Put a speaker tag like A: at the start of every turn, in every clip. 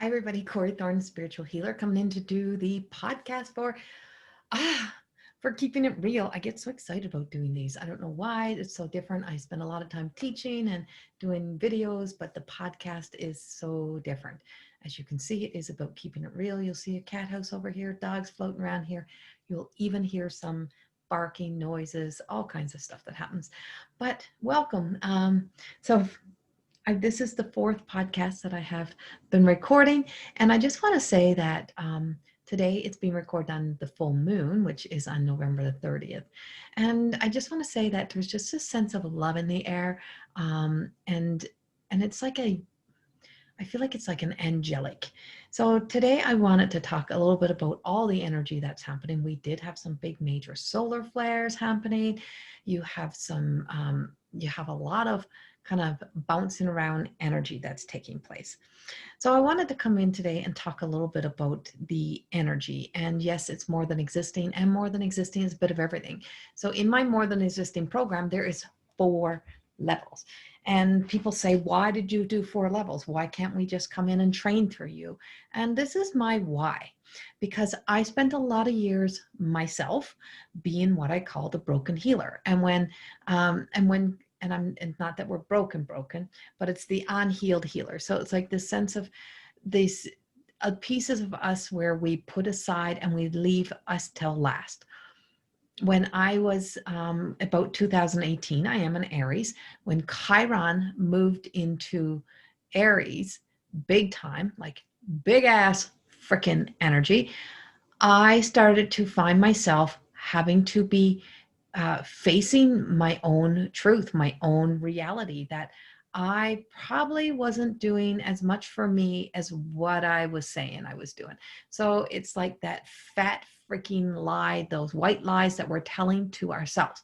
A: Hi, everybody. Corrie Thorne, spiritual healer, coming in to do the podcast for keeping it real. I get so excited about doing these. I don't know why it's so different. I spend a lot of time teaching and doing videos, but the podcast is so different. As you can see, it is about keeping it real. You'll see a cat house over here, dogs floating around here. You'll even hear some barking noises, all kinds of stuff that happens. But welcome. This is the fourth podcast that I have been recording, and I just want to say that today it's being recorded on the full moon, which is on November the 30th. And I just want to say that there's just a sense of love in the air, and it's like I feel like it's like an angelic. So today I wanted to talk a little bit about all the energy that's happening. We did have some big major solar flares happening. You have you have a lot of kind of bouncing around energy that's taking place. So I wanted to come in today and talk a little bit about the energy. And yes, it's more than existing, and more than existing is a bit of everything. So in my more than existing program, there is 4 levels. And people say, why did you do 4 levels? Why can't we just come in and train through you? And this is my why. Because I spent a lot of years myself being what I call the broken healer. And not that we're broken, but it's the unhealed healer. So it's like this sense of these pieces of us where we put aside and we leave us till last. When I was about 2018, I am an Aries. When Chiron moved into Aries, big time, like big ass freaking energy, I started to find myself having to be facing my own truth, my own reality, that I probably wasn't doing as much for me as what I was saying I was doing. So it's like that fat freaking lie, those white lies that we're telling to ourselves.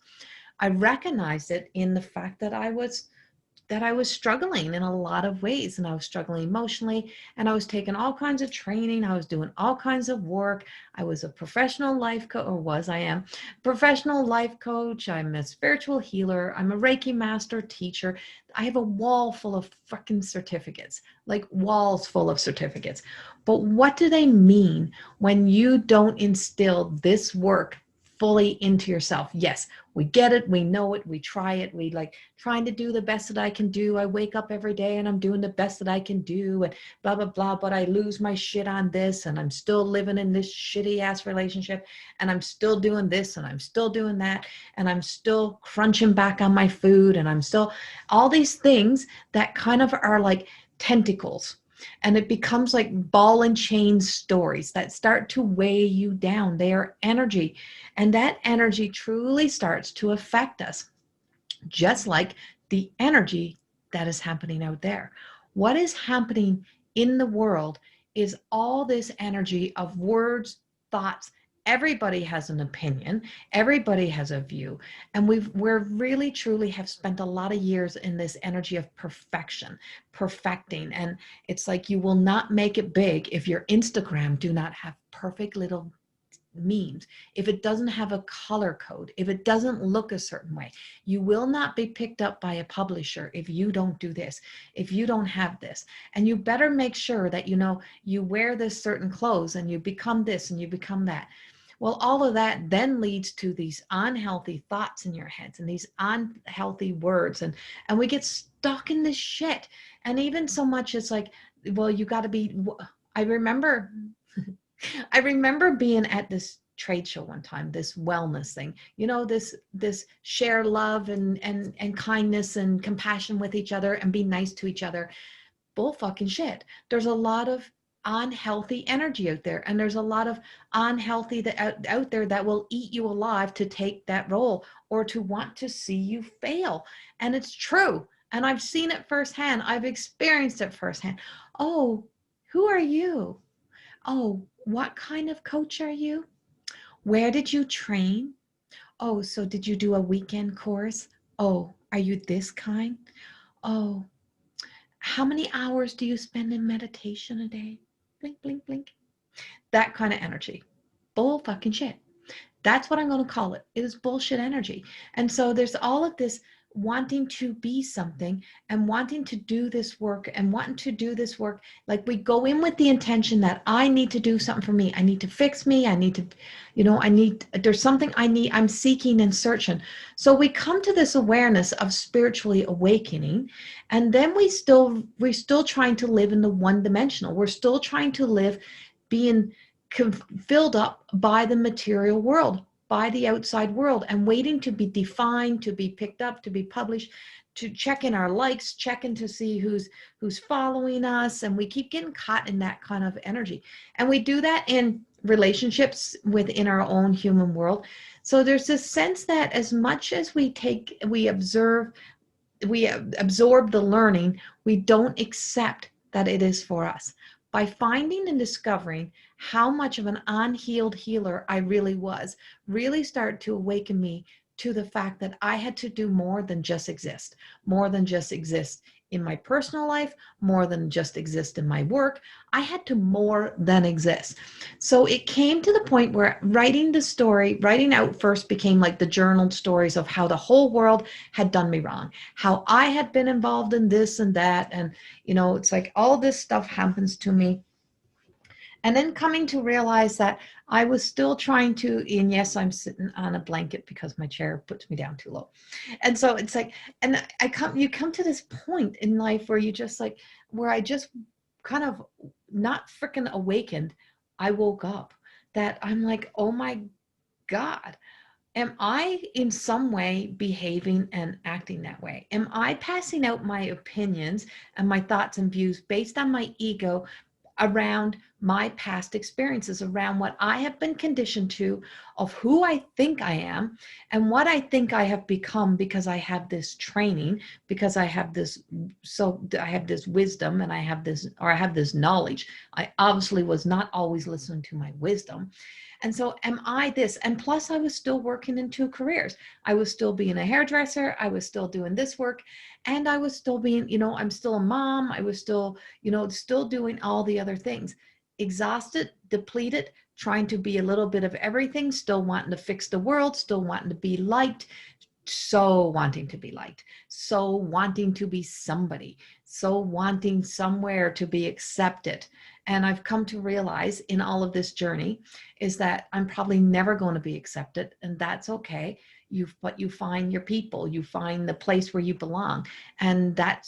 A: I recognized it in the fact that I was struggling in a lot of ways, and I was struggling emotionally, and I was taking all kinds of training. I was doing all kinds of work. I was a professional life coach, I am professional life coach. I'm a spiritual healer. I'm a Reiki master teacher. I have a wall full of freaking certificates, like walls full of certificates. But what do they mean when you don't instill this work fully into yourself? Yes, we get it, we know it, we try it, we like trying to do the best that I can do. I wake up every day and I'm doing the best that I can do, and blah blah blah, but I lose my shit on this, and I'm still living in this shitty ass relationship, and I'm still doing this, and I'm still doing that, and I'm still crunching back on my food, and I'm still all these things that kind of are like tentacles. And it becomes like ball and chain stories that start to weigh you down. They are energy. And that energy truly starts to affect us, just like the energy that is happening out there. What is happening in the world is all this energy of words, thoughts. Everybody has an opinion. Everybody has a view. And we're really truly have spent a lot of years in this energy of perfection, perfecting. And it's like you will not make it big if your Instagram do not have perfect little memes, if it doesn't have a color code, if it doesn't look a certain way. You will not be picked up by a publisher if you don't do this, if you don't have this. And you better make sure that you wear this certain clothes and you become this and you become that. Well, all of that then leads to these unhealthy thoughts in your heads and these unhealthy words, and we get stuck in this shit. And even so much, it's like, well, you got to be. I remember I remember being at this trade show one time, this wellness thing, this share love and kindness and compassion with each other and be nice to each other. Bull fucking shit. There's a lot of unhealthy energy out there, and there's a lot of unhealthy out there that will eat you alive to take that role or to want to see you fail. And it's true. And I've seen it firsthand. I've experienced it firsthand. Oh, who are you? Oh, what kind of coach are you? Where did you train? Oh, so did you do a weekend course? Oh, are you this kind? Oh, how many hours do you spend in meditation a day? Blink, blink, blink. That kind of energy. Bull fucking shit. That's what I'm going to call it. It is bullshit energy. And so there's all of this. wanting to be something and wanting to do this work and wanting to do this work. Like we go in with the intention that I need to do something for me. I need to fix me. I need to, there's something I need, I'm seeking and searching. So we come to this awareness of spiritually awakening. And then we're still trying to live in the one dimensional. We're still trying to live being filled up by the material world, by the outside world, and waiting to be defined, to be picked up, to be published, to check in our likes, checking to see who's following us. And we keep getting caught in that kind of energy. And we do that in relationships within our own human world. So there's this sense that as much as we absorb the learning, we don't accept that it is for us. By finding and discovering how much of an unhealed healer I really was, really started to awaken me to the fact that I had to do more than just exist, more than just exist in my personal life, more than just exist in my work. I had to more than exist. So it came to the point where writing out first became like the journaled stories of how the whole world had done me wrong, how I had been involved in this and that. And, it's like all this stuff happens to me. And then coming to realize that I was still trying to, and yes, I'm sitting on a blanket because my chair puts me down too low. And so it's like, and you come to this point in life where you just like, where I just kind of not freaking awakened. I woke up that I'm like, oh my God, am I in some way behaving and acting that way? Am I passing out my opinions and my thoughts and views based on my ego around my past experiences, around what I have been conditioned to, of who I think I am and what I think I have become because I have this training, because I have this wisdom and I have this knowledge. I obviously was not always listening to my wisdom. And so am I this? And plus I was still working in two careers. I was still being a hairdresser. I was still doing this work. And I was still being, I'm still a mom. I was still, still doing all the other things. Exhausted, depleted, trying to be a little bit of everything, still wanting to fix the world, still wanting to be liked, so wanting to be liked, so wanting to be somebody, so wanting somewhere to be accepted. And I've come to realize in all of this journey is that I'm probably never going to be accepted, and that's okay. But you find your people, you find the place where you belong, and that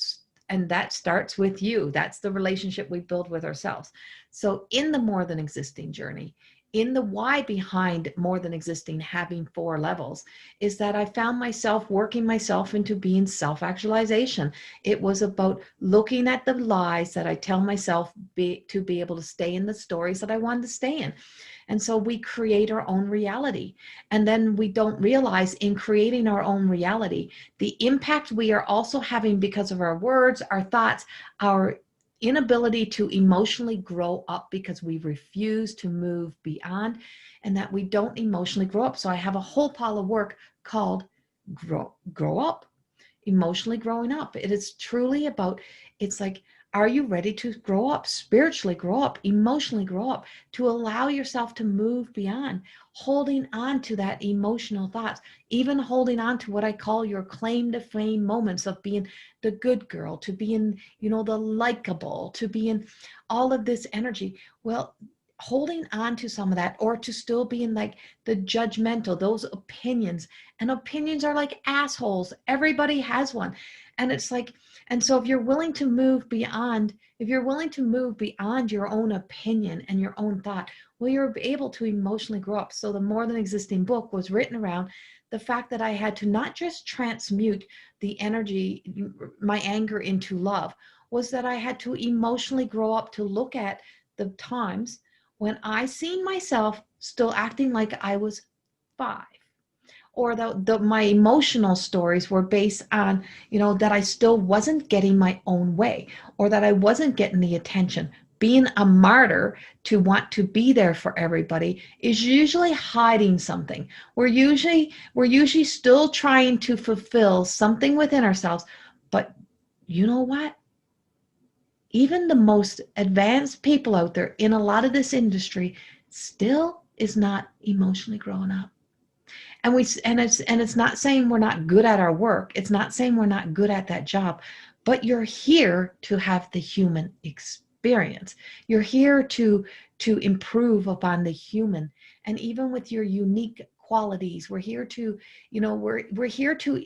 A: starts with you. That's the relationship we build with ourselves. So in the more than existing journey, in the why behind more than existing having 4 levels, is that I found myself working myself into being self-actualization. It was about looking at the lies that I tell myself to be able to stay in the stories that I wanted to stay in. And so we create our own reality. And then we don't realize in creating our own reality, the impact we are also having because of our words, our thoughts, our inability to emotionally grow up because we refuse to move beyond, and that we don't emotionally grow up. So I have a whole pile of work called grow up, emotionally growing up. It is truly about, it's like, are you ready to grow up, spiritually grow up, emotionally grow up, to allow yourself to move beyond holding on to that emotional thoughts, even holding on to what I call your claim to fame moments of being the good girl, to being, the likable, to being all of this energy. Well, holding on to some of that, or to still being like the judgmental, those opinions, and opinions are like assholes. Everybody has one. And it's like, and so if you're willing to move beyond, your own opinion and your own thought, well, you're able to emotionally grow up. So the More Than Existing book was written around the fact that I had to not just transmute the energy, my anger, into love, was that I had to emotionally grow up to look at the times when I seen myself still acting like I was 5. Or my emotional stories were based on, that I still wasn't getting my own way, or that I wasn't getting the attention. Being a martyr to want to be there for everybody is usually hiding something. We're usually still trying to fulfill something within ourselves. But you know what? Even the most advanced people out there in a lot of this industry still is not emotionally growing up. And it's not saying we're not good at our work. It's not saying we're not good at that job, but you're here to have the human experience. You're here to improve upon the human. And even with your unique qualities, we're here to, we're here to,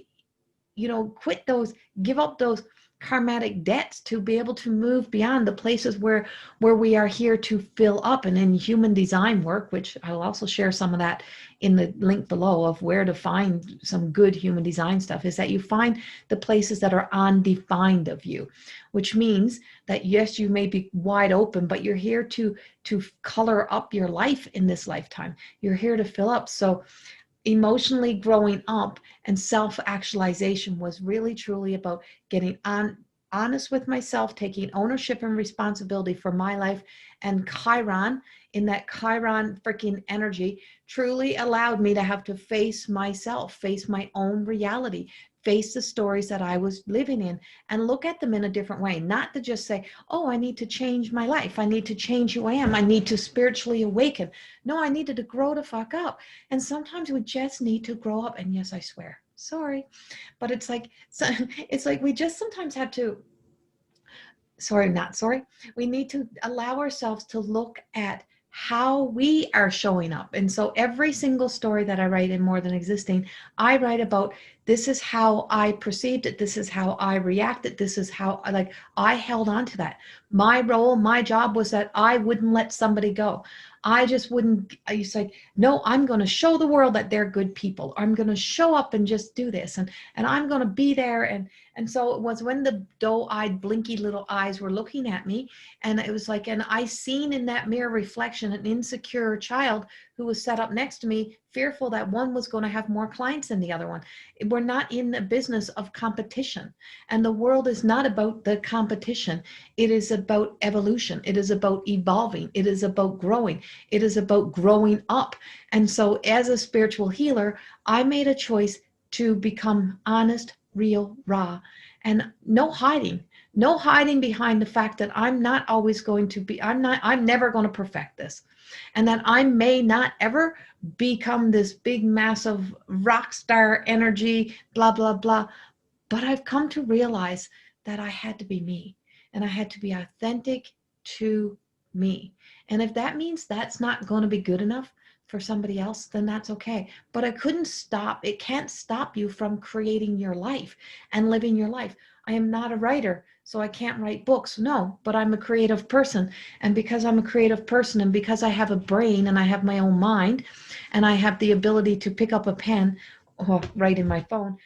A: quit those, give up those karmatic debts to be able to move beyond the places where we are here to fill up. And in human design work, which I'll also share some of that in the link below of where to find some good human design stuff, is that you find the places that are undefined of you, which means that yes, you may be wide open, but you're here to color up your life in this lifetime. You're here to fill up. So emotionally growing up and self-actualization was really truly about getting honest with myself, taking ownership and responsibility for my life. And Chiron, in that Chiron freaking energy, truly allowed me to have to face myself, face my own reality, face the stories that I was living in, and look at them in a different way. Not to just say, oh, I need to change my life, I need to change who I am, I need to spiritually awaken. No, I needed to grow the fuck up. And sometimes we just need to grow up. And yes, I swear, sorry, but it's like we just sometimes have to, we need to allow ourselves to look at how we are showing up. And so every single story that I write in More Than Existing, I write about, this is how I perceived it, this is how I reacted, this is how I held on to that. My role, my job was that I wouldn't let somebody go. I just wouldn't. I used to say, no, I'm going to show the world that they're good people. I'm going to show up and just do this, and I'm going to be there. And so it was when the doe-eyed, blinky little eyes were looking at me, and it was like, and I seen in that mirror reflection an insecure child who was set up next to me, fearful that one was going to have more clients than the other one. We're not in the business of competition, and the world is not about the competition. It is about evolution. It is about evolving. It is about growing. It is about growing up. And so as a spiritual healer, I made a choice to become honest, real, raw, and no hiding behind the fact that I'm not always going to be, I'm never going to perfect this. And that I may not ever become this big, massive rock star energy, blah, blah, blah. But I've come to realize that I had to be me, and I had to be authentic to me. And if that means that's not going to be good enough for somebody else, then that's okay. But I couldn't stop. It can't stop you from creating your life and living your life. I am not a writer, so I can't write books. No, but I'm a creative person. And because I'm a creative person, and because I have a brain and I have my own mind, and I have the ability to pick up a pen or write in my phone,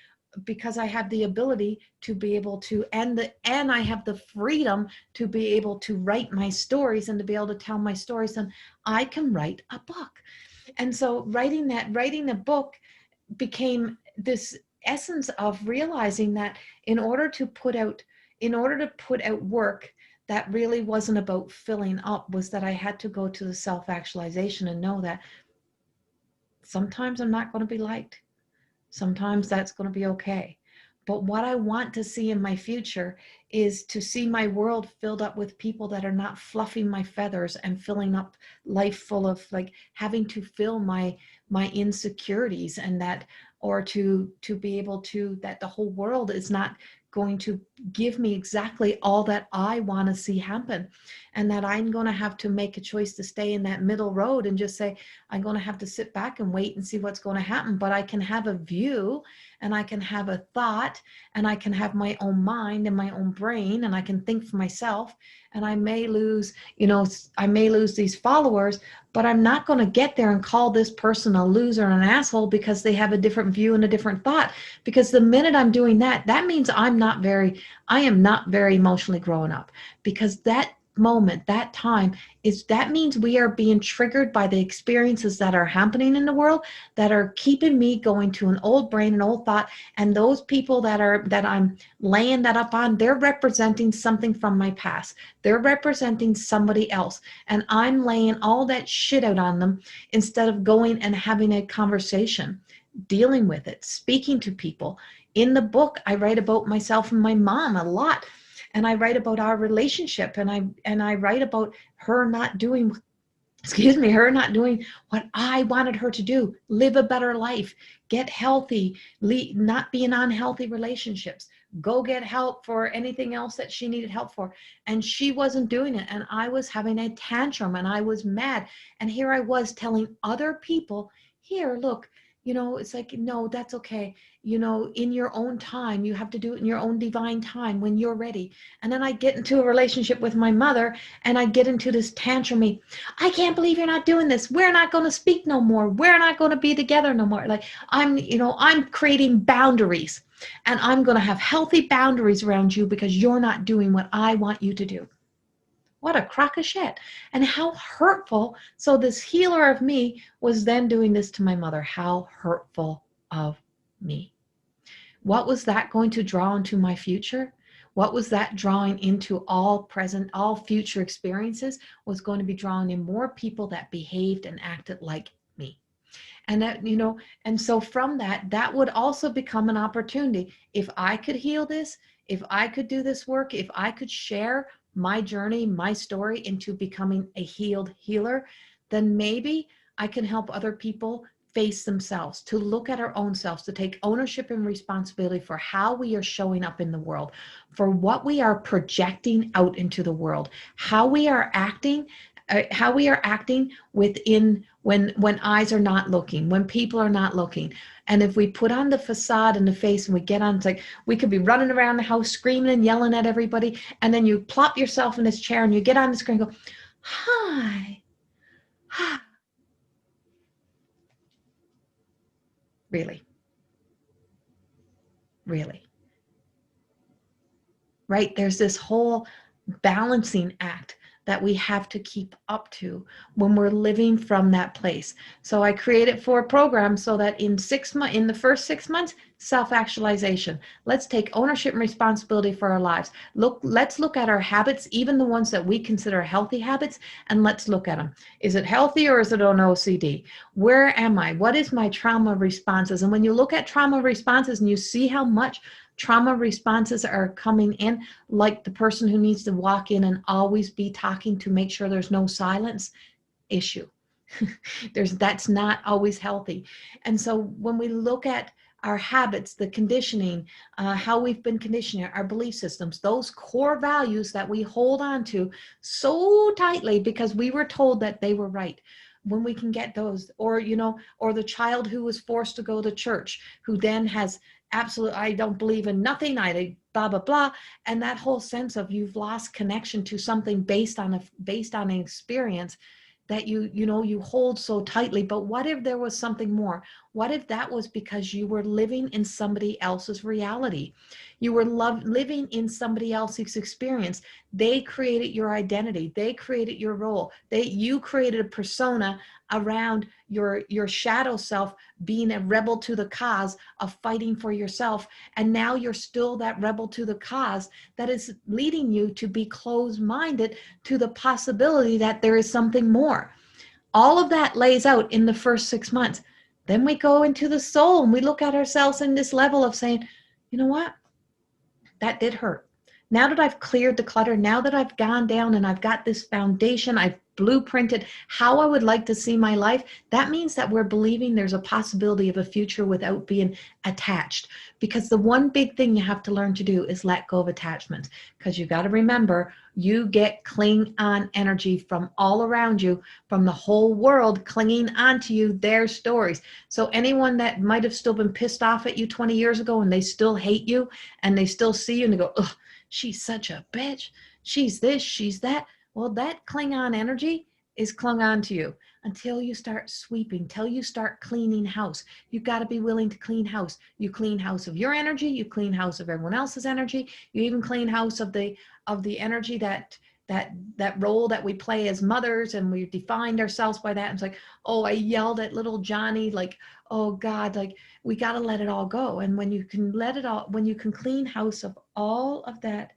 A: because I have the ability to be able to, and I have the freedom to be able to write my stories and to be able to tell my stories, and I can write a book. And so writing a book became this essence of realizing that in order to put out work that really wasn't about filling up, was that I had to go to the self-actualization and know that sometimes I'm not going to be liked. Sometimes that's going to be okay. But what I want to see in my future is to see my world filled up with people that are not fluffing my feathers and filling up life full of like having to fill my insecurities, and that, or to be able to, that the whole world is not going to give me exactly all that I want to see happen, and that I'm going to have to make a choice to stay in that middle road and just say, I'm going to have to sit back and wait and see what's going to happen. But I can have a view, and I can have a thought, and I can have my own mind and my own brain, and I can think for myself. And I may lose, these followers, but I'm not going to get there and call this person a loser and an asshole because they have a different view and a different thought. Because the minute I'm doing that, that means I am not very emotionally growing up, because that moment, that time that means we are being triggered by the experiences that are happening in the world that are keeping me going to an old brain, an old thought. And those people that I'm laying that up on, they're representing something from my past. They're representing somebody else, and I'm laying all that shit out on them instead of going and having a conversation, dealing with it, speaking to people. In the book, I write about myself and my mom a lot. And I write about our relationship, and I write about her not doing excuse me, her not doing what I wanted her to do, live a better life, get healthy, not be in unhealthy relationships, go get help for anything else that she needed help for. And she wasn't doing it. And I was having a tantrum and I was mad. And here I was telling other people, here, look, it's like, no, that's okay. In your own time, you have to do it in your own divine time when you're ready. And then I get into a relationship with my mother and I get into this tantrum. I can't believe you're not doing this. We're not going to speak no more. We're not going to be together no more. Like I'm creating boundaries and I'm going to have healthy boundaries around you because you're not doing what I want you to do. What a crock of shit. And how hurtful. So this healer of me was then doing this to my mother. How hurtful of me. What was that going to draw into my future? What was that drawing into all present, all future experiences? Was going to be drawing in more people that behaved and acted like me. And that, and so from that would also become an opportunity. If I could heal this, if I could do this work, if I could share my journey, my story into becoming a healed healer, then maybe I can help other people face themselves, to look at our own selves, to take ownership and responsibility for how we are showing up in the world, for what we are projecting out into the world, how we are acting within when eyes are not looking, when people are not looking. And if we put on the facade and the face and we get on, it's like we could be running around the house screaming and yelling at everybody, and then you plop yourself in this chair and you get on the screen and go, hi. Really? Really? Right? There's this whole balancing act that we have to keep up to when we're living from that place. So I created 4 programs so that in the first 6 months, self-actualization. Let's take ownership and responsibility for our lives. Let's look at our habits, even the ones that we consider healthy habits, and let's look at them. Is it healthy or is it an OCD? Where am I? What is my trauma responses? And when you look at trauma responses and you see how much trauma responses are coming in, like the person who needs to walk in and always be talking to make sure there's no silence issue. That's not always healthy. And so when we look at our habits, the conditioning, how we've been conditioning, our belief systems, those core values that we hold on to so tightly because we were told that they were right. When we can get those, or the child who was forced to go to church, who then has absolute, I don't believe in nothing, I blah blah blah, and that whole sense of you've lost connection to something based on an experience that you hold so tightly. But what if there was something more? What if that was because you were living in somebody else's reality? You were living in somebody else's experience. They created your identity. They created your role. You created a persona around your shadow self, being a rebel to the cause of fighting for yourself. And now you're still that rebel to the cause that is leading you to be closed-minded to the possibility that there is something more. All of that lays out in the first 6 months. Then we go into the soul and we look at ourselves in this level of saying, you know what? That did hurt. Now that I've cleared the clutter, now that I've gone down and I've got this foundation, I've blueprinted how I would like to see my life, that means that we're believing there's a possibility of a future without being attached. Because the one big thing you have to learn to do is let go of attachments. Because you got to remember, you get cling on energy from all around you, from the whole world clinging onto you, their stories. So anyone that might have still been pissed off at you 20 years ago and they still hate you and they still see you and they go, ugh, she's such a bitch. She's this, she's that. Well, that cling on energy is clung on to you until you start sweeping, till you start cleaning house. You've got to be willing to clean house. You clean house of your energy, you clean house of everyone else's energy, you even clean house of the energy that role that we play as mothers, and we defined ourselves by that. And it's like, oh, I yelled at little Johnny, like, oh God, like we got to let it all go. And when you can let it all, when you can clean house of all of that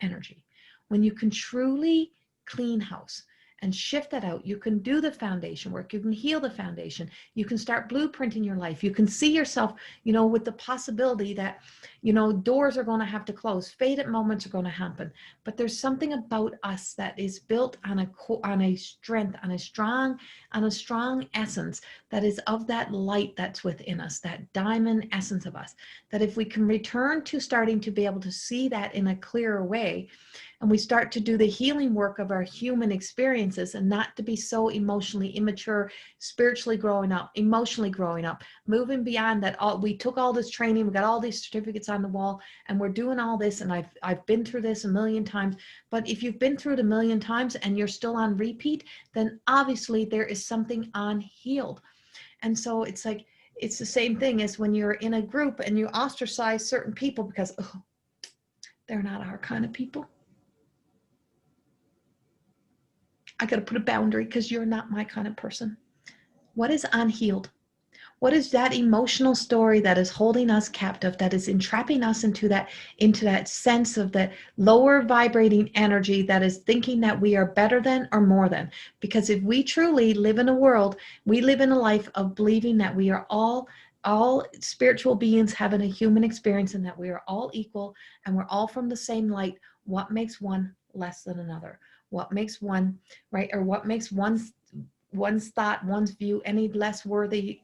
A: energy, when you can truly clean house and shift that out. You can do the foundation work. You can heal the foundation. You can start blueprinting your life. You can see yourself, you know, with the possibility that, you know, doors are going to have to close. Faded moments are going to happen. But there's something about us that is built on a strength, on a strong essence that is of that light that's within us, that diamond essence of us, that if we can return to starting to be able to see that in a clearer way, and we start to do the healing work of our human experiences and not to be so emotionally immature, spiritually growing up, emotionally growing up, moving beyond that. We took all this training, we got all these certificates on the wall, and we're doing all this, and I've been through this a million times. But if you've been through it a million times and you're still on repeat, then obviously there is something unhealed. And so it's like, it's the same thing as when you're in a group and you ostracize certain people because, oh, they're not our kind of people. I got to put a boundary because you're not my kind of person. What is unhealed? What is that emotional story that is holding us captive, that is entrapping us into that sense of that lower vibrating energy that is thinking that we are better than or more than? Because if we truly live in a world, we live in a life of believing that we are all spiritual beings having a human experience and that we are all equal and we're all from the same light. What makes one less than another? What makes one, right? Or what makes one's thought, one's view any less worthy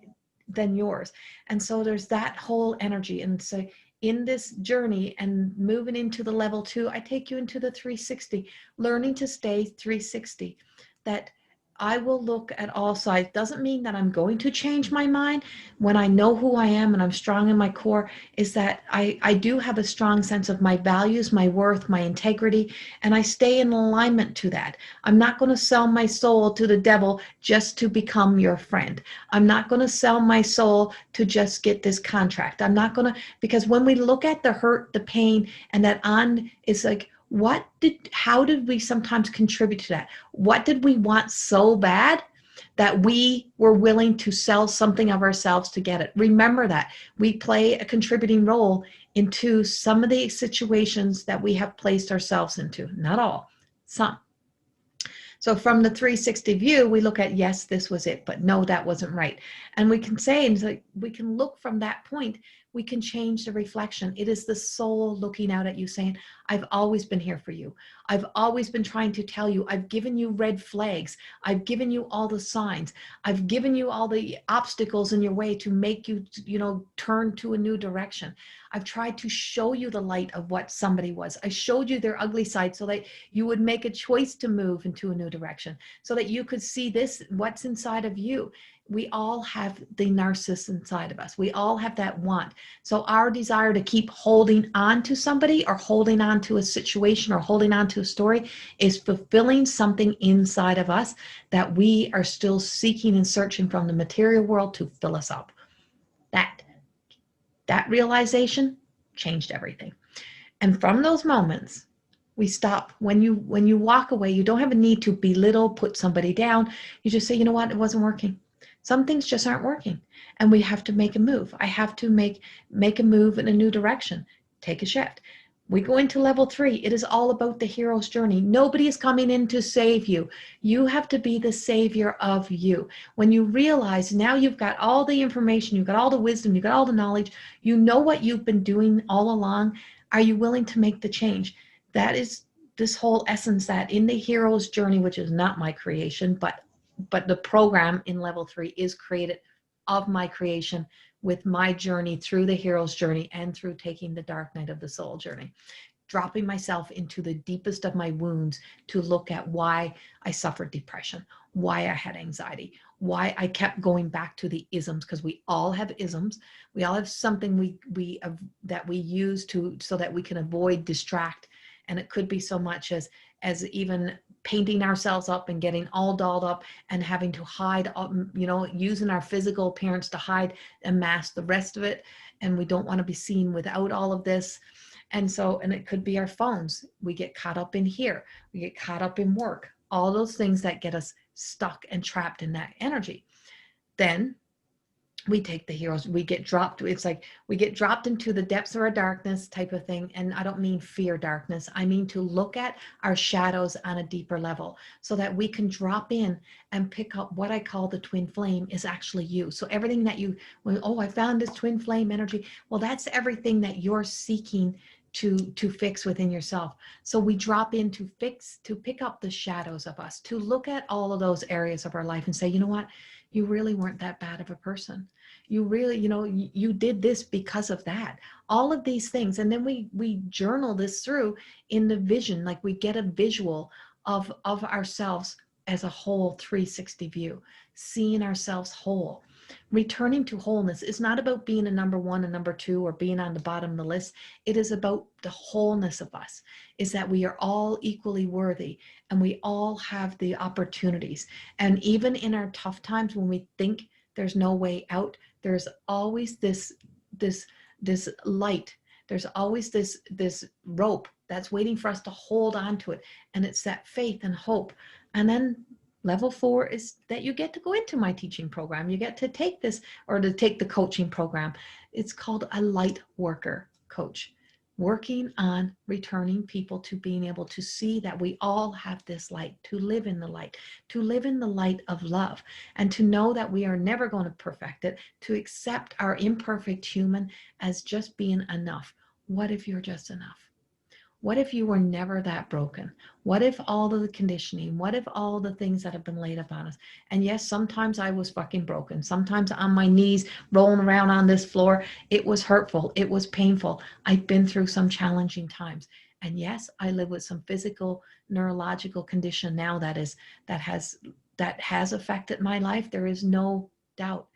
A: than yours? And so there's that whole energy. And so in this journey and moving into the level 2, I take you into the 360, learning to stay 360, that I will look at all sides. Doesn't mean that I'm going to change my mind when I know who I am and I'm strong in my core, is that I do have a strong sense of my values, my worth, my integrity, and I stay in alignment to that. I'm not going to sell my soul to the devil just to become your friend. I'm not going to sell my soul to just get this contract. I'm not going to, because when we look at the hurt, the pain, and that on, it's like, how did we sometimes contribute to that? What did we want so bad that we were willing to sell something of ourselves to get it? Remember that we play a contributing role into some of the situations that we have placed ourselves into. Not all, some. So from the 360 view, we look at, yes, this was it, but no, that wasn't right. And we can say, and like, we can look from that point, we can change the reflection. It is the soul looking out at you saying, I've always been here for you. I've always been trying to tell you, I've given you red flags. I've given you all the signs. I've given you all the obstacles in your way to make you, turn to a new direction. I've tried to show you the light of what somebody was. I showed you their ugly side so that you would make a choice to move into a new direction, so that you could see what's inside of you. We all have the narcissist inside of us. We all have that want. So our desire to keep holding on to somebody or holding on to a situation or holding on to a story is fulfilling something inside of us that we are still seeking and searching from the material world to fill us up. That realization changed everything. And from those moments, we stop. When you walk away, you don't have a need to belittle, put somebody down. You just say, you know what, it wasn't working. Some things just aren't working, and we have to make a move. I have to make a move in a new direction, take a shift. We go into level 3. It is all about the hero's journey. Nobody is coming in to save you. You have to be the savior of you. When you realize now you've got all the information, you've got all the wisdom, you've got all the knowledge, you know what you've been doing all along, are you willing to make the change? That is this whole essence, that in the hero's journey, which is not my creation, but the program in level 3 is created of my creation, with my journey through the hero's journey and through taking the dark night of the soul journey, dropping myself into the deepest of my wounds to look at why I suffered depression, why I had anxiety, why I kept going back to the isms, because we all have isms. We all have something that we use so that we can avoid, distract. And it could be so much as even painting ourselves up and getting all dolled up and having to hide, using our physical appearance to hide and mask the rest of it. And we don't want to be seen without all of this. And it could be our phones. We get caught up in here. We get caught up in work. All those things that get us stuck and trapped in that energy. Then we take the heroes, we get dropped, it's like we get dropped into the depths of our darkness type of thing. And I don't mean fear darkness, I mean to look at our shadows on a deeper level so that we can drop in and pick up what I call the twin flame is actually you. So everything that you, when, oh, I found this twin flame energy, well, that's everything that you're seeking to fix within yourself. So we drop in to fix, to pick up the shadows of us, to look at all of those areas of our life and say, you know what, you really weren't that bad of a person. You really, you know, you did this because of that. All of these things. And then we journal this through in the vision, like we get a visual of ourselves as a whole 360 view, seeing ourselves whole. Returning to wholeness is not about being a number one, a number two, or being on the bottom of the list. It is about the wholeness of us, is that we are all equally worthy and we all have the opportunities. And even in our tough times when we think there's no way out, there's always this light. There's always this rope that's waiting for us to hold on to it. And it's that faith and hope. And then level 4 is that you get to go into my teaching program. You get to take this, or to take the coaching program. It's called a light worker coach, working on returning people to being able to see that we all have this light, to live in the light, to live in the light of love, and to know that we are never going to perfect it, to accept our imperfect human as just being enough. What if you're just enough? What if you were never that broken? What if all of the conditioning, what if all the things that have been laid upon us? And yes, sometimes I was fucking broken. Sometimes on my knees, rolling around on this floor, it was hurtful. It was painful. I've been through some challenging times. And yes, I live with some physical, neurological condition now that has affected my life. There is no doubt.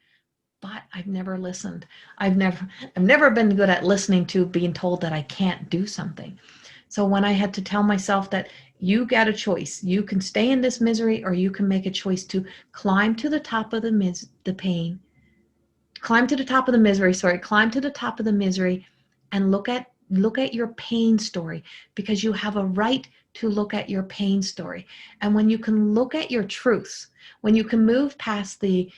A: But I've never listened. I've never been good at listening to being told that I can't do something. So when I had to tell myself that you got a choice, you can stay in this misery or you can make a choice to climb to the top of the pain, climb to the top of the misery, climb to the top of the misery and look at your pain story, because you have a right to look at your pain story. And when you can look at your truths, when you can move past the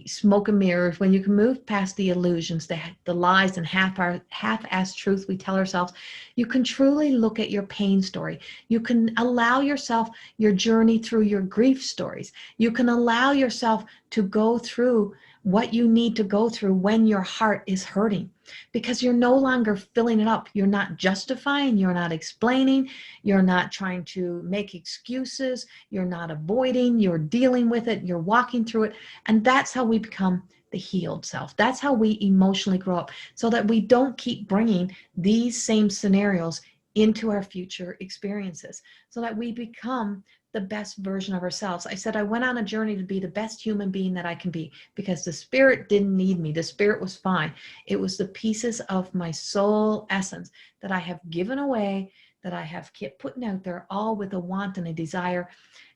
A: smoke and mirrors, when you can move past the illusions, the lies and half-assed truth we tell ourselves, you can truly look at your pain story. You can allow yourself your journey through your grief stories. You can allow yourself to go through what you need to go through when your heart is hurting, because you're no longer filling it up. You're not justifying, you're not explaining, you're not trying to make excuses, you're not avoiding, you're dealing with it, you're walking through it. And that's how we become the healed self. That's how we emotionally grow up, so that we don't keep bringing these same scenarios into our future experiences, so that we become the best version of ourselves. I said I went on a journey to be the best human being that I can be, because the spirit didn't need me. The spirit was fine. It was the pieces of my soul essence that I have given away, that I have kept putting out there, all with a want and a desire.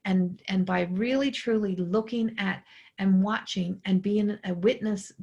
A: And by really truly looking at and watching and being a witness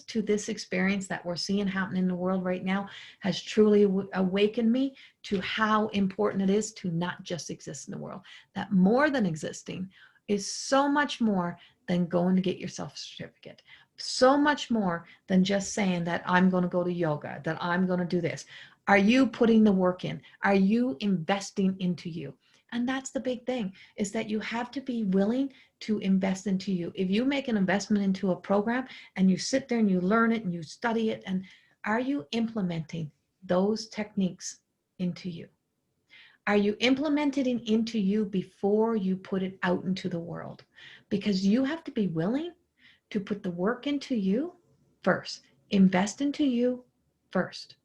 A: to this experience that we're seeing happen in the world right now, has truly awakened me to how important it is to not just exist in the world. That more than existing is so much more than going to get your self-certificate. So much more than just saying that I'm going to go to yoga, that I'm going to do this. Are you putting the work in? Are you investing into you? And that's the big thing, is that you have to be willing to invest into you. If you make an investment into a program and you sit there and you learn it and you study it, and are you implementing those techniques into you? Are you implementing it into you before you put it out into the world? Because you have to be willing to put the work into you first. Invest into you first.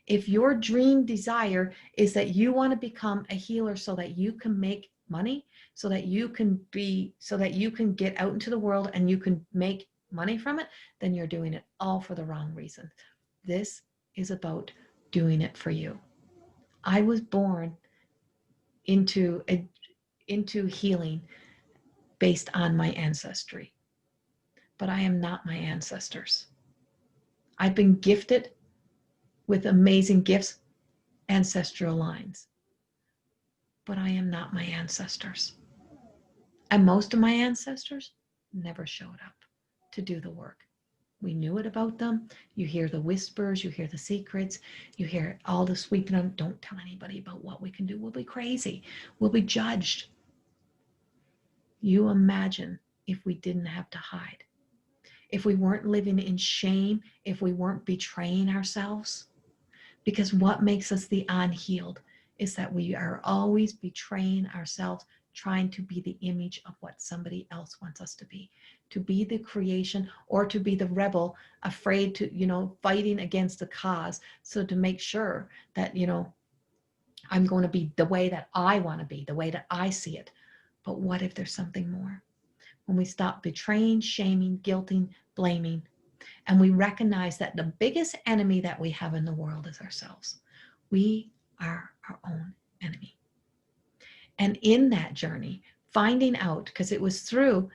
A: If your dream desire is that you want to become a healer so that you can make money, so that you can get out into the world and you can make money from it, then you're doing it all for the wrong reason. This is about doing it for you. I was born into healing based on my ancestry, but I am not my ancestors. I've been gifted with amazing gifts, ancestral lines, but I am not my ancestors. And most of my ancestors never showed up to do the work. We knew it about them. You hear the whispers, you hear the secrets, you hear all the sweeping on, don't tell anybody about what we can do. We'll be crazy. We'll be judged. You imagine if we didn't have to hide, if we weren't living in shame, if we weren't betraying ourselves. Because what makes us the unhealed is that we are always betraying ourselves, trying to be the image of what somebody else wants us to be the creation, or to be the rebel, afraid to, fighting against the cause. So to make sure that, I'm going to be the way that I want to be, the way that I see it. But what if there's something more? When we stop betraying, shaming, guilting, blaming, and we recognize that the biggest enemy that we have in the world is ourselves. We are our own enemy. And in that journey, finding out, because it was through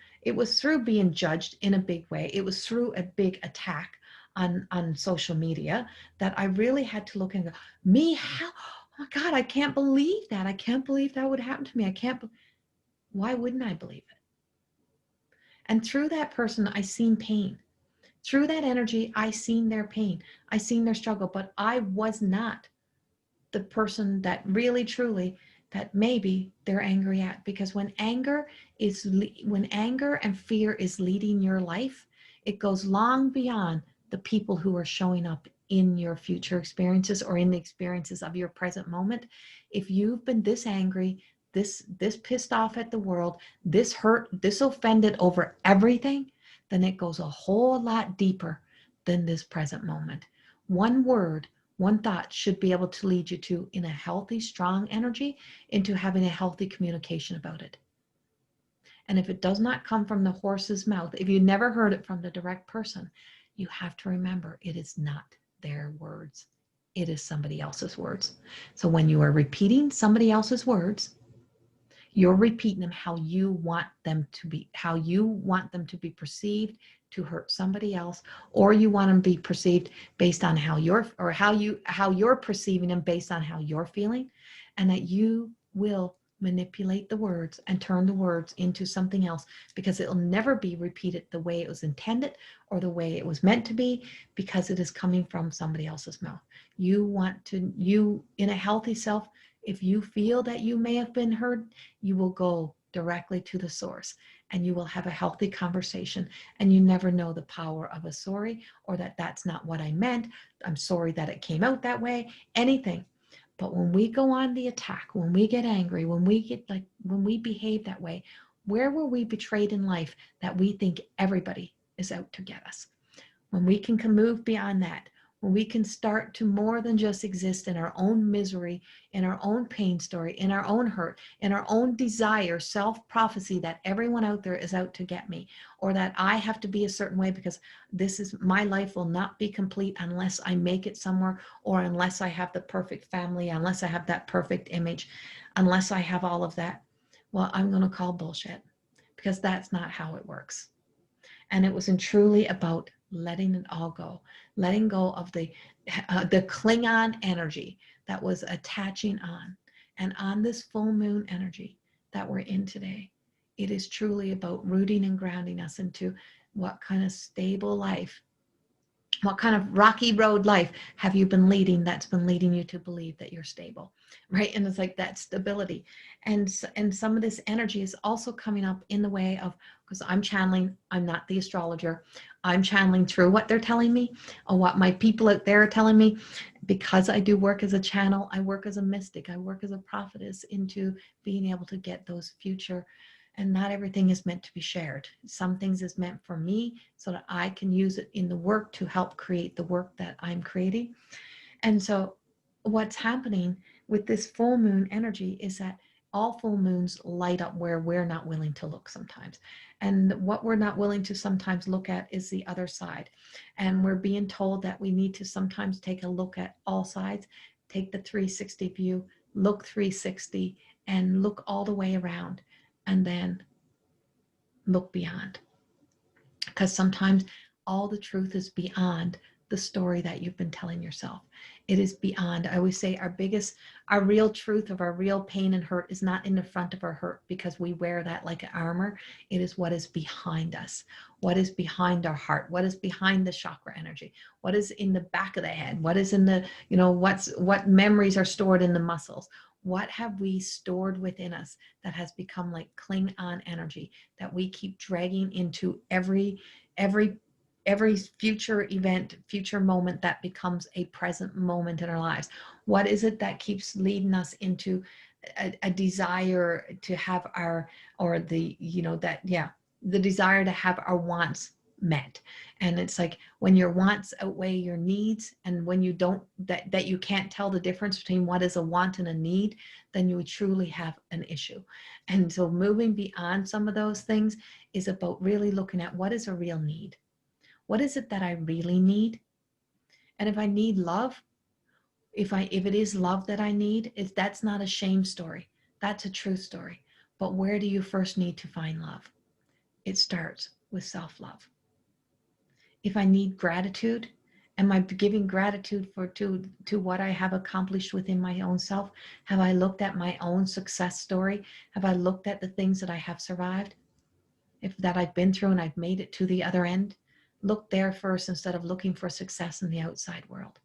A: being judged in a big way, it was through a big attack on social media, that I really had to look and go, me, how, oh my God, I can't believe that. I can't believe that would happen to me. Why wouldn't I believe it? And through that person, I seen pain. Through that energy, I seen their pain. I seen their struggle, but I was not the person that really, truly, that maybe they're angry at. Because when anger and fear is leading your life, it goes long beyond the people who are showing up in your future experiences or in the experiences of your present moment. If you've been this angry, this pissed off at the world, this hurt, this offended over everything, then it goes a whole lot deeper than this present moment. One word, one thought should be able to lead you to, in a healthy, strong energy, into having a healthy communication about it. And if it does not come from the horse's mouth, if you never heard it from the direct person, you have to remember it is not their words. It is somebody else's words. So when you are repeating somebody else's words, you're repeating them how you want them to be perceived, to hurt somebody else, or you want them to be perceived based on how you're perceiving them based on how you're feeling, and that you will manipulate the words and turn the words into something else, because it'll never be repeated the way it was intended or the way it was meant to be, because it is coming from somebody else's mouth. You in a healthy self, if you feel that you may have been heard, you will go directly to the source and you will have a healthy conversation. And you never know the power of a sorry, or that that's not what I meant. I'm sorry that it came out that way, anything. But when we go on the attack, when we get angry, when we behave that way, where were we betrayed in life that we think everybody is out to get us? When we can move beyond that, when we can start to more than just exist in our own misery, in our own pain story, in our own hurt, in our own desire, self-prophecy that everyone out there is out to get me, or that I have to be a certain way because my life will not be complete unless I make it somewhere, or unless I have the perfect family, unless I have that perfect image, unless I have all of that. Well, I'm going to call bullshit, because that's not how it works. And it was truly about letting it all go, letting go of the Klingon energy that was attaching on. And on this full moon energy that we're in today, it is truly about rooting and grounding us into what kind of stable life, what kind of rocky road life have you been leading that's been leading you to believe that you're stable, right? And it's like that stability. And some of this energy is also coming up in the way of, because I'm channeling, I'm not the astrologer, I'm channeling through what they're telling me, or what my people out there are telling me. Because I do work as a channel, I work as a mystic, I work as a prophetess into being able to get those future. And not everything is meant to be shared. Some things is meant for me so that I can use it in the work to help create the work that I'm creating. And so what's happening with this full moon energy is that all full moons light up where we're not willing to look sometimes. And what we're not willing to sometimes look at is the other side. And we're being told that we need to sometimes take a look at all sides, take the 360 view, look 360, and look all the way around. And then look beyond, because sometimes all the truth is beyond the story that you've been telling yourself. It is beyond. I always say our real truth of our real pain and hurt is not in the front of our hurt because we wear that like armor. It is what is behind us, what is behind our heart, what is behind the chakra energy, what is in the back of the head, what is in the, what memories are stored in the muscles. What have we stored within us that has become like cling on energy that we keep dragging into every future event, future moment that becomes a present moment in our lives? What is it that keeps leading us into a desire to have our, or the, the desire to have our wants met? And it's like when your wants outweigh your needs, and when you don't, that you can't tell the difference between what is a want and a need, then you would truly have an issue. And so moving beyond some of those things is about really looking at what is a real need. What is it that I really need? And if I need love, if it is love that I need, that's not a shame story. That's a truth story. But where do you first need to find love? It starts with self-love. If I need gratitude, am I giving gratitude to what I have accomplished within my own self? Have I looked at my own success story? Have I looked at the things that I have survived? If that I've been through and I've made it to the other end? Look there first instead of looking for success in the outside world.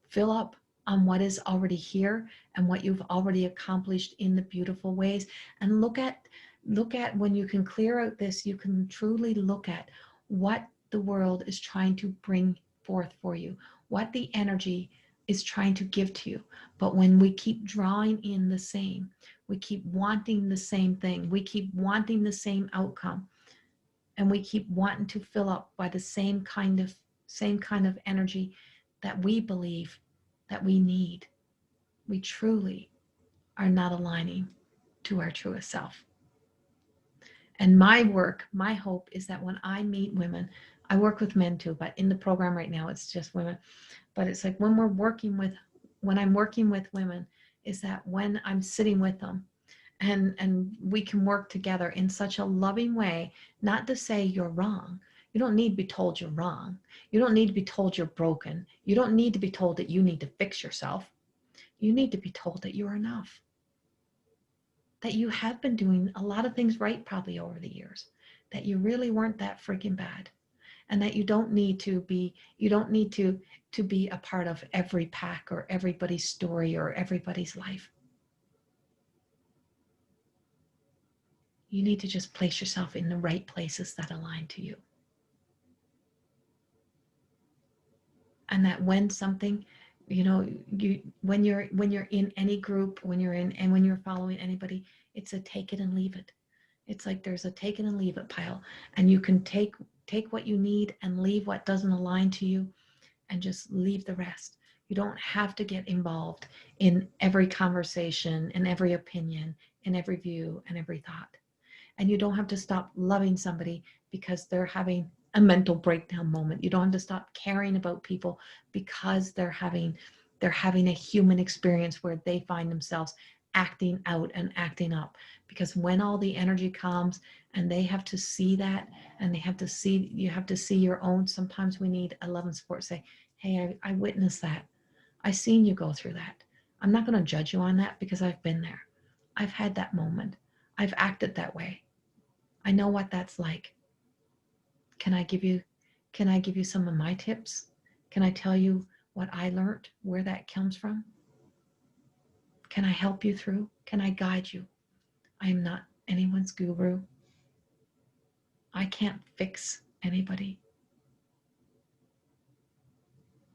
A: Fill up on what is already here and what you've already accomplished in the beautiful ways. And look at when you can clear out this, you can truly look at what the world is trying to bring forth for you, what the energy is trying to give to you. But when we keep drawing in the same, we keep wanting the same thing, we keep wanting the same outcome, and we keep wanting to fill up by the same kind of energy that we believe that we need, we truly are not aligning to our truest self. And my work, my hope is that when I meet women, I work with men too, but in the program right now, it's just women. But it's like when I'm working with women, is that when I'm sitting with them and we can work together in such a loving way, not to say you're wrong. You don't need to be told you're wrong. You don't need to be told you're broken. You don't need to be told that you need to fix yourself. You need to be told that you're enough, that you have been doing a lot of things right probably over the years, that you really weren't that freaking bad, and that you don't need to be a part of every pack or everybody's story or everybody's life. You need to just place yourself in the right places that align to you. And that when something, when you're in any group, when you're following anybody, it's a take it and leave it. It's like there's a take it and leave it pile, and you can take what you need and leave what doesn't align to you, and just leave the rest. You don't have to get involved in every conversation, in every opinion, in every view, and every thought. And you don't have to stop loving somebody because they're having a mental breakdown moment. You don't have to stop caring about people because they're having a human experience where they find themselves acting out and acting up. Because when all the energy comes and they have to see that, and you have to see your own, sometimes we need a love and support. Say, hey, I witnessed that. I seen you go through that. I'm not going to judge you on that because I've been there. I've had that moment. I've acted that way. I know what that's like. Can I give you some of my tips? Can I tell you what I learned, where that comes from? Can I help you through? Can I guide you? I am not anyone's guru. I can't fix anybody.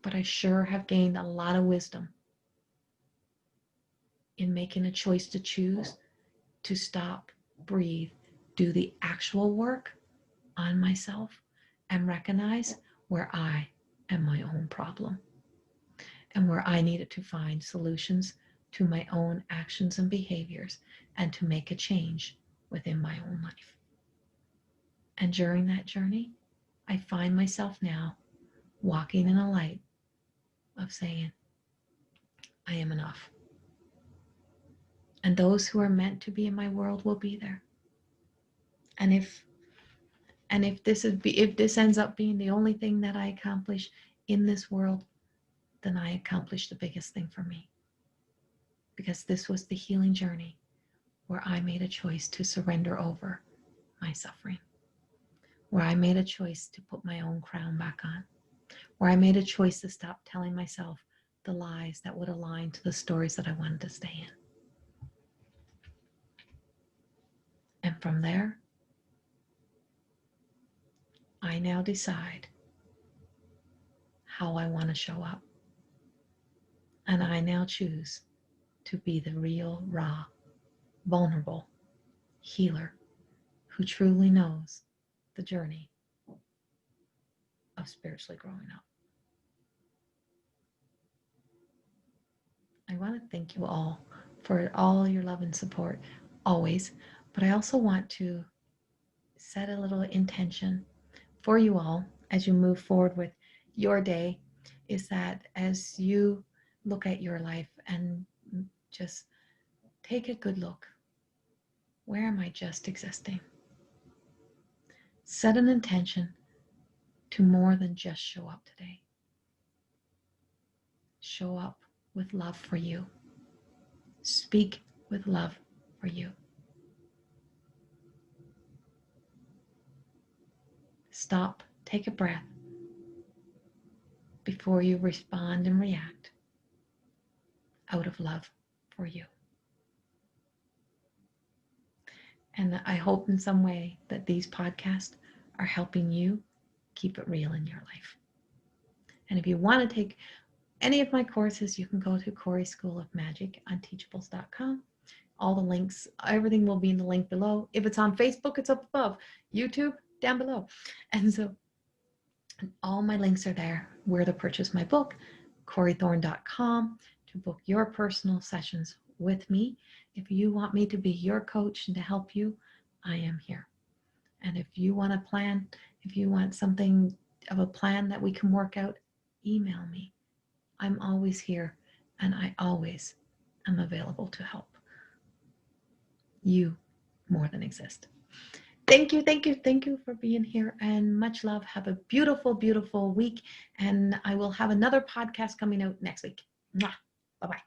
A: But I sure have gained a lot of wisdom in making a choice to choose to stop, breathe, do the actual work on myself, and recognize where I am my own problem and where I needed to find solutions to my own actions and behaviors and to make a change within my own life. And during that journey, I find myself now walking in a light of saying, I am enough. And those who are meant to be in my world will be there. And if this ends up being the only thing that I accomplish, in this world, then I accomplished the biggest thing for me. Because this was the healing journey where I made a choice to surrender over my suffering, where I made a choice to put my own crown back on, where I made a choice to stop telling myself the lies that would align to the stories that I wanted to stay in. And from there, I now decide how I want to show up. And I now choose to be the real, raw, vulnerable healer who truly knows the journey of spiritually growing up. I want to thank you all for all your love and support always, but I also want to set a little intention for you all as you move forward with your day, is that as you look at your life and just take a good look, where am I just existing? Set an intention to more than just show up today. Show up with love for you. Speak with love for you. Stop, take a breath before you respond and react out of love for you. And I hope in some way that these podcasts are helping you keep it real in your life. And if you want to take any of my courses, you can go to Corrie School of Magic on teachables.com. All the links, everything will be in the link below. If it's on Facebook, it's up above. YouTube, down below. And so all my links are there where to purchase my book, CorrieThorne.com, to book your personal sessions with me. If you want me to be your coach and to help you, I am here. And if you want a plan, if you want something of a plan that we can work out, email me. I'm always here, and I always am available to help you more than exist. Thank you, thank you, thank you for being here, and much love. Have a beautiful, beautiful week, and I will have another podcast coming out next week. Bye-bye.